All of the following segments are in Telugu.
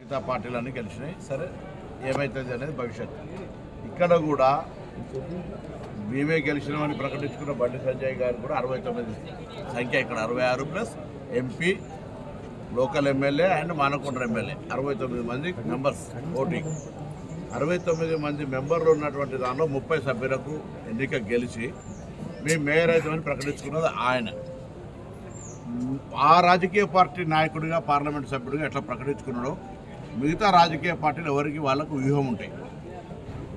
మిగతా పార్టీలన్నీ గెలిచినాయి. సరే ఏమవుతుంది అనేది భవిష్యత్తు. ఇక్కడ కూడా మేమే గెలిచినామని ప్రకటించుకున్న బండి సంజయ్ గారు కూడా 69 సంఖ్య, ఇక్కడ 66 plus MP, local MLA and Manakonda MLA 69 మంది మెంబర్స్ ఓటింగ్. 69 మంది మెంబర్లు ఉన్నటువంటి దానిలో 30 సభ్యులకు ఎన్నిక గెలిచి మేము మేయర్ అవుతామని ప్రకటించుకున్నది ఆయన. ఆ రాజకీయ పార్టీ నాయకుడిగా పార్లమెంట్ సభ్యుడిగా ఎట్లా ప్రకటించుకున్నాడో మిగతా రాజకీయ పార్టీలు ఎవరికి వాళ్ళకు వ్యూహం ఉంటాయి.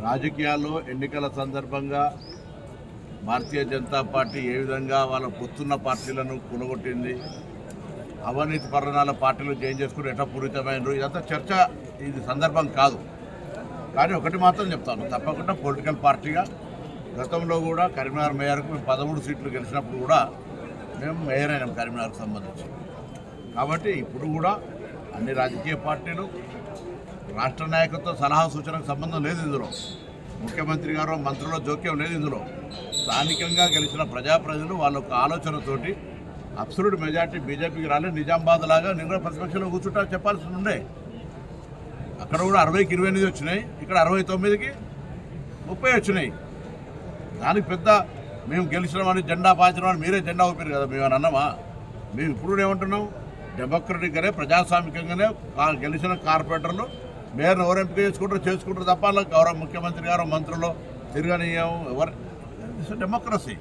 రాజకీయాల్లో ఎన్నికల సందర్భంగా భారతీయ జనతా పార్టీ ఏ విధంగా వాళ్ళ పొత్తున్న పార్టీలను కూలగొట్టింది, అవినీతి పరిణామాల పార్టీలు చేంజ్ చేసుకుని ఎట్లా పూరితమైనరు, ఇదంతా చర్చ ఇది సందర్భం కాదు. కానీ ఒకటి మాత్రం చెప్తాను, తప్పకుండా పొలిటికల్ పార్టీగా గతంలో కూడా కరీంనగర్ మేయర్కు మేము 13 సీట్లు గెలిచినప్పుడు కూడా మేము మేయర్ అయినాం కరీంనగర్కు సంబంధించి. కాబట్టి ఇప్పుడు కూడా అన్ని రాజకీయ పార్టీలు రాష్ట్ర నాయకత్వ సలహా సూచనకు సంబంధం లేదు. ఇందులో ముఖ్యమంత్రి గారు మంత్రుల జోక్యం లేదు. ఇందులో స్థానికంగా గెలిచిన ప్రజాప్రతినిధులు వాళ్ళ ఒక ఆలోచనతోటి అబ్సల్యూట్ మెజార్టీ బీజేపీకి రాలేదు. నిజామాబాద్ లాగా నేను ప్రతిపక్షంలో కూర్చుంటా చెప్పాల్సి ఉండే. అక్కడ కూడా 60కి 28 వచ్చినాయి, ఇక్కడ 69కి 30 వచ్చినాయి. దానికి పెద్ద మేము గెలిచినామని జెండా పాచినామని మీరే జెండా ఊపారు కదా. మేము అన్నమా? మేము ఇప్పుడు ఏమంటున్నాం, డెమోక్రటిక్గానే ప్రజాస్వామికంగానే గెలిచిన కార్పొరేటర్లు మేయర్ను ఎవరు ఎంపిక చేసుకుంటారు తప్ప గౌరవ ముఖ్యమంత్రి గారు మంత్రులు తిరగనీయం. ఎవరు డెమోక్రసీ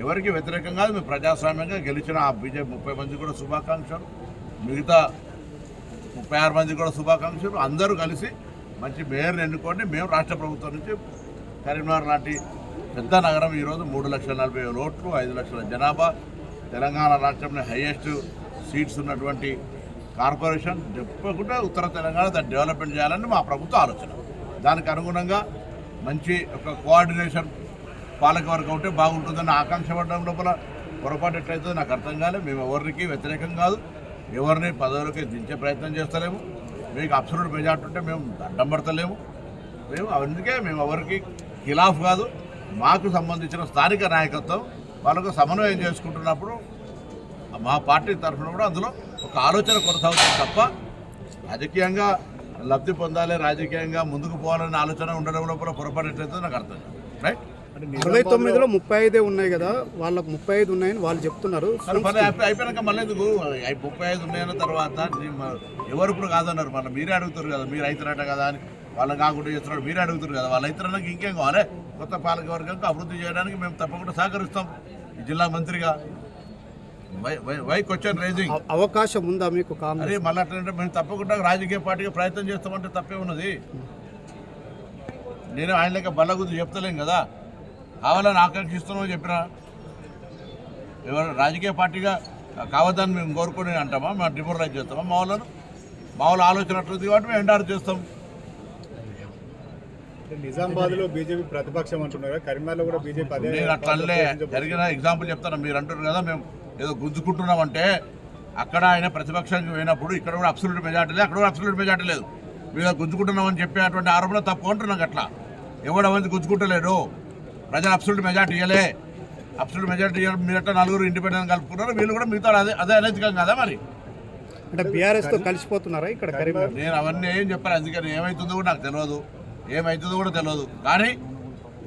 ఎవరికి వ్యతిరేకం కాదు. మేము ప్రజాస్వామ్యంగా గెలిచిన ఆ బీజేపీ 30 మంది కూడా శుభాకాంక్షలు, మిగతా 36 మంది కూడా శుభాకాంక్షలు. అందరూ కలిసి మంచి మేయర్ని ఎన్నుకోండి. మేము రాష్ట్ర ప్రభుత్వం నుంచి కరీంనగర్ లాంటి పెద్ద నగరం ఈరోజు 3,40,000 ఓట్లు, 5 లక్షల జనాభా, తెలంగాణ రాష్ట్రంలో హైయెస్ట్ సీట్స్ ఉన్నటువంటి కార్పొరేషన్, చెప్పకుండా ఉత్తర తెలంగాణ దాన్ని డెవలప్మెంట్ చేయాలని మా ప్రభుత్వ ఆలోచన. దానికి అనుగుణంగా మంచి ఒక కోఆర్డినేషన్ పాలకవర్గం ఉంటే బాగుంటుందని ఆకాంక్ష పడడం లోపల పొరపాటు ఎట్లయితే నాకు అర్థం కాలేదు. మేము ఎవరికి వ్యతిరేకం కాదు, ఎవరిని పదవులకి దించే ప్రయత్నం చేస్తలేము. మీకు అబ్సల్యూట్ మెజార్టీ ఉంటే మేము అడ్డం పడతలేము. మేము అందుకే మేము ఎవరికి ఖిలాఫ్ కాదు. మాకు సంబంధించిన స్థానిక నాయకత్వం వాళ్ళకు సమన్వయం చేసుకుంటున్నప్పుడు మా పార్టీ తరఫున కూడా అందులో ఒక ఆలోచన కొనసాగుతుంది తప్ప రాజకీయంగా లబ్ధి పొందాలి, రాజకీయంగా ముందుకు పోవాలనే ఆలోచన ఉండడం లోపల పొరపాటు ఎట్లయితే నాకు అర్థం కాదు. రైట్, 29లో 35 ఉన్నాయి కదా, వాళ్ళకు 35 ఉన్నాయని వాళ్ళు చెప్తున్నారు. అయిపోయాక మళ్ళీ ఎందుకు 35 ఉన్నాయన్న తర్వాత ఎవరు ఇప్పుడు కాదన్నారు. మళ్ళీ మీరే అడుగుతారు కదా, మీరు అవుతారట కదా అని. వాళ్ళు కాకుండా చేస్తున్నాడు, మీరే అడుగుతారు కదా. వాళ్ళు అవుతారన్నాక ఇంకేం కావాలి? కొత్త పాలకవర్గంకి అభివృద్ధి చేయడానికి మేము తప్పకుండా సహకరిస్తాం. ఈ జిల్లా మంత్రిగా వై క్వశ్చన్ రైజింగ్ అవకాశం ఉందా మీకు? అరే మళ్ళీ అట్లంటే మేము తప్పకుండా రాజకీయ పార్టీగా ప్రయత్నం చేస్తామంటే తప్పే ఉన్నది. నేను ఆయన లెక్క బల్లగుద్దు చెప్తలేం కదా, కావాలని ఆకాంక్షిస్తున్నామని చెప్పినా. ఎవరు రాజకీయ పార్టీగా కావద్దని మేము కోరుకొని అంటామా? మేము డిమోరలైజ్ చేస్తామా? మా వాళ్ళ ఆలోచన అట్లుంది కాబట్టి మేము ఎండార్ చేస్తాం. నిజామాబాద్లో బీజేపీ ప్రతిపక్షం అంటున్నారు, కరీంనగర్లో కూడా బీజేపీ. నేను అట్లనే జరిగిన ఎగ్జాంపుల్ చెప్తాను. మీరు అంటారు కదా మేము ఏదో గుంజుకుంటున్నామంటే, అక్కడ ఆయన ప్రతిపక్షానికి పోయినప్పుడు ఇక్కడ కూడా అబ్సల్యూట్ మెజార్టీ లేదు, అక్కడ కూడా అబ్సల్యూట్ మెజార్టీ లేదు. మీరు గుంజుకుంటున్నామని చెప్పేటువంటి ఆరోపణ తప్పు అంటున్నాం. అట్లా ఎవడవన్నీ గుంజుకుంటలేడు. ప్రజలు అబ్సల్యూట్ మెజార్టీ ఇవ్వలే. అబ్సల్యూట్ మెజార్టీ మీరు అట్లా 4 ఇండిపెండెంట్ కలుపుకున్నారు, వీళ్ళు కూడా మిగతా అదే అనైతికం కదా. మరి అంటే బీఆర్ఎస్తో కలిసిపోతున్నారా ఇక్కడ కరీంనగర్? నేను అవన్నీ ఏం చెప్పాను. అందుకని ఏమవుతుందో కూడా నాకు తెలియదు, ఏమవుతుందో కూడా తెలియదు. కానీ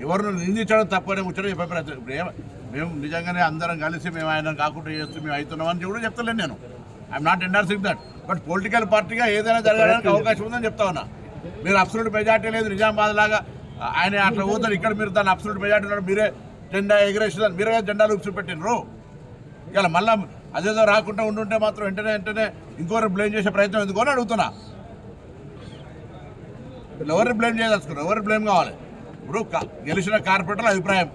ఎవరిని నిందించడం తప్పనే ముచ్చడం చెప్పే ప్రయత్నం. మేము నిజంగానే అందరం కలిసి మేము ఆయన కాకుండా చేస్తూ మేము అవుతున్నామని కూడా చెప్తలేను. నేను I'm not endorsing that. But political పార్టీగా ఏదైనా జరగడానికి అవకాశం ఉందని చెప్తా ఉన్నా. మీరు అబ్సల్యూట్ మెజార్టీ లేదు, నిజామాబాద్ లాగా ఆయన అట్లా పోతారు, ఇక్కడ మీరు దాన్ని అబ్సల్యూట్ మెజార్టీ ఉన్నాడు, మీరే జెండా ఎగరేసేదాన్ని, మీరే జెండాలు చూపెట్టినరు. ఇలా మళ్ళీ అదేదో రాకుండా ఉండుంటే మాత్రం వెంటనే ఇంకోరు బ్లేమ్ చేసే ప్రయత్నం ఎందుకు అని అడుగుతున్నా. ఎవరిని బ్లేమ్ చేయదలుచుకున్నారు? ఎవరు బ్లేమ్ కావాలి? ఇప్పుడు గెలిచిన కార్పొరేటర్ల అభిప్రాయం,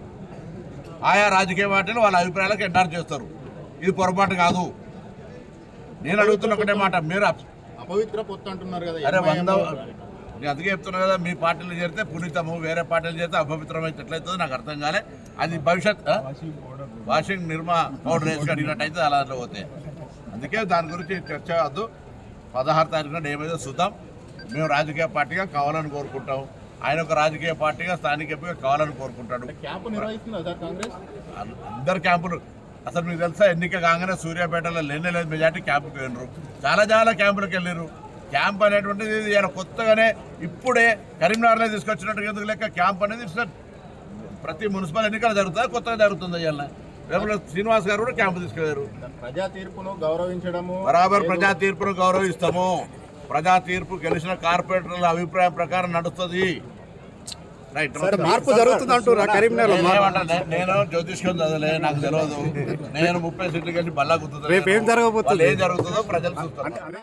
ఆయా రాజకీయ పార్టీలు వాళ్ళ అభిప్రాయాలకు ఎండార్ చేస్తారు. ఇది పొరపాటు కాదు. నేను అడుగుతున్న ఒకటే మాట, మీరు అపవిత్ర పొత్తు అంటున్నారు కదా. అరే నేను అందుకే చెప్తున్నా కదా, మీ పార్టీలు చేరితే పునీతము, వేరే పార్టీలు చేరితే అపవిత్రమైతే ఎట్లయితుందో నాకు అర్థం కాలే. అది భవిష్యత్ వాషింగ్ నిర్మా పౌడర్ వేసి అడిగినట్టయితే అలా పోతే. అందుకే దాని గురించి చర్చ వద్దు. 16 తారీఖున ఏమైతే చూద్దాం. మేము రాజకీయ పార్టీగా కావాలని కోరుకుంటాం, ఆయన ఒక రాజకీయ పార్టీగా స్థానిక ఎంపీగా కావాలని కోరుకుంటాడు. అందరు క్యాంపులు అసలు మీకు తెలుసా, ఎన్నిక కాగానే సూర్యాపేటలో లేనే లేదు మెజార్టీ క్యాంపుకి వెళ్ళరు. చాలా క్యాంపులకు వెళ్ళారు. క్యాంప్ అనేటువంటిది ఇది ఆయన కొత్తగానే ఇప్పుడే కరీంనగర్లో తీసుకొచ్చినట్టు ఎందుకు లెక్క క్యాంప్ అనేది ప్రతి మున్సిపల్ ఎన్నికలు జరుగుతుంది, కొత్తగా జరుగుతుంది. ఇవాళ రేపు శ్రీనివాస్ గారు కూడా క్యాంపు తీసుకెళ్లారు. ప్రజా తీర్పును గౌరవించడము బరాబర్ ప్రజా తీర్పును గౌరవిస్తాము. ప్రజా తీర్పు గెలిచిన కార్పొరేటర్ల అభిప్రాయం ప్రకారం నడుస్తుంది. రైట్. మార్పు జరుగుతుంది అంటారా కరీంనగర్? నేను జ్యోతిష్కం చదవలే, నాకు తెలియదు. నేను 30 సీట్లు కలిసి బల్లా గుర్తుంది. రేపు ఏం జరగబోతుంది? ఏం జరుగుతుందో ప్రజలు చూస్తారు.